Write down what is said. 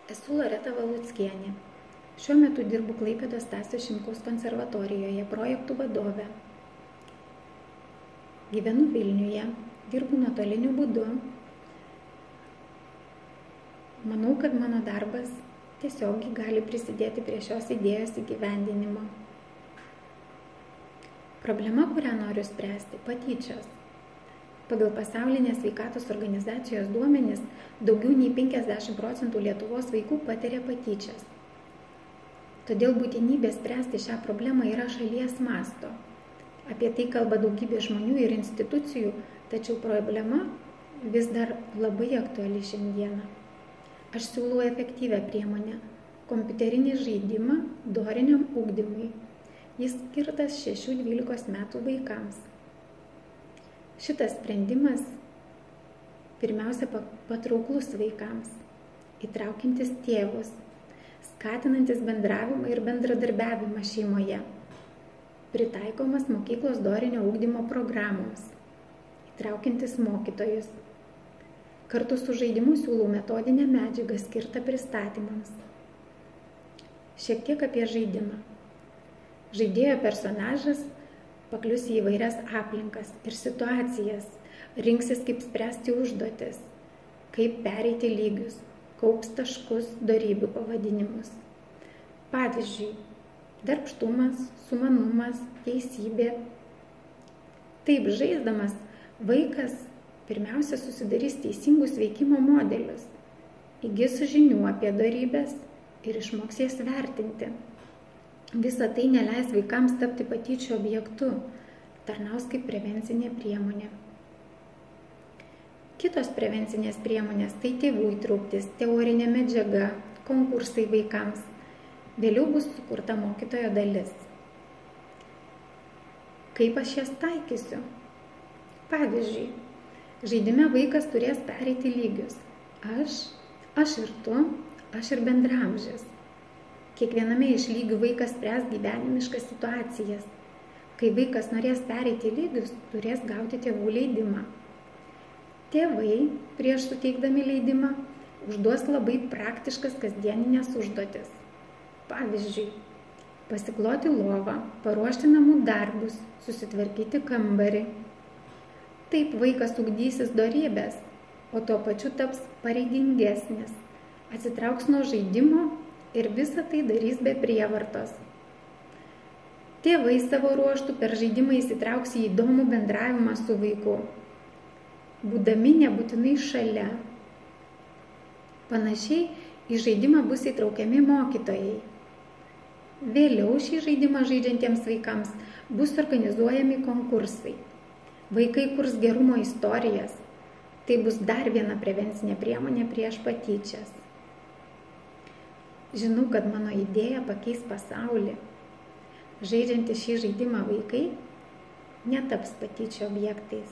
Esu Loreta Valuckienė. Šiuo metu dirbu Klaipėdos Stasio Šimkaus konservatorijoje projektų vadove. Gyvenu Vilniuje, dirbu nuotoliniu būdu. Manau, kad mano darbas tiesiogiai gali prisidėti prie šios idėjos įgyvendinimo. Problema, kurią noriu spręsti – patyčios. Pagal Pasaulinės sveikatos organizacijos duomenis, daugiau nei 50% Lietuvos vaikų patiria patyčias. Todėl būtinybė spręsti šią problemą yra šalies masto. Apie tai kalba daugybė žmonių ir institucijų, tačiau problema vis dar labai aktuali šiandieną. Aš siūlau efektyvią priemonę – kompiuterinį žaidimą doriniam ugdymui. Jis skirtas 6–12 metų vaikams. Šitas sprendimas pirmiausia patrauklus vaikams, įtraukiantis tėvus, skatinantis bendravimą ir bendradarbiavimą šeimoje, pritaikomas mokyklos dorinio ugdymo programoms, įtraukiantis mokytojus. Kartu su žaidimu siūlau metodinę medžiagą skirtą pristatymams. Šiek tiek apie žaidimą. Žaidėjo personažas paklius į įvairias aplinkas ir situacijas, rinksis kaip spręsti užduotis, kaip pereiti lygius, kaups taškus, dorybių pavadinimus. Pavyzdžiui, darbštumas, sumanumas, teisybė. Taip žaisdamas, vaikas pirmiausia susidarys teisingus veikimo modelius, įgis žinių apie dorybes ir išmoks jas vertinti. Visa tai neleis vaikams tapti patyčių objektu, tarnaus kaip prevencinė priemonė. Kitos prevencinės priemonės – tai tėvų įtrauktis, teorinė medžiaga, konkursai vaikams. Vėliau bus sukurta mokytojo dalis. Kaip aš jas taikysiu? Pavyzdžiui, žaidime vaikas turės pereiti lygius. Aš ir tu, aš ir bendraamžis. Kiekviename iš lygių vaikas spręs gyvenimiškas situacijas. Kai vaikas norės pereiti lygius, turės gauti tėvų leidimą. Tėvai, prieš suteikdami leidimą, užduos labai praktiškas kasdieninės užduotis. Pavyzdžiui, pasikloti lovą, paruošti namų darbus, susitvarkyti kambarį. Taip vaikas ugdysis dorybes, o tuo pačiu taps pareigingesnis, atsitrauks nuo žaidimo ir visą tai darys be prievartos. Tėvai savo ruožtų per žaidimą įsitrauks į įdomų bendravimą su vaiku, būdami nebūtinai šalia. Panašiai į žaidimą bus įtraukiami mokytojai. Vėliau šį žaidimą žaidžiantiems vaikams bus organizuojami konkursai. Vaikai kurs gerumo istorijas. Tai bus dar viena prevencinė priemonė prieš patyčias. Žinau, kad mano idėja pakeis pasaulį. Žaidžiantys šį žaidimą vaikai netaps patyčių objektais.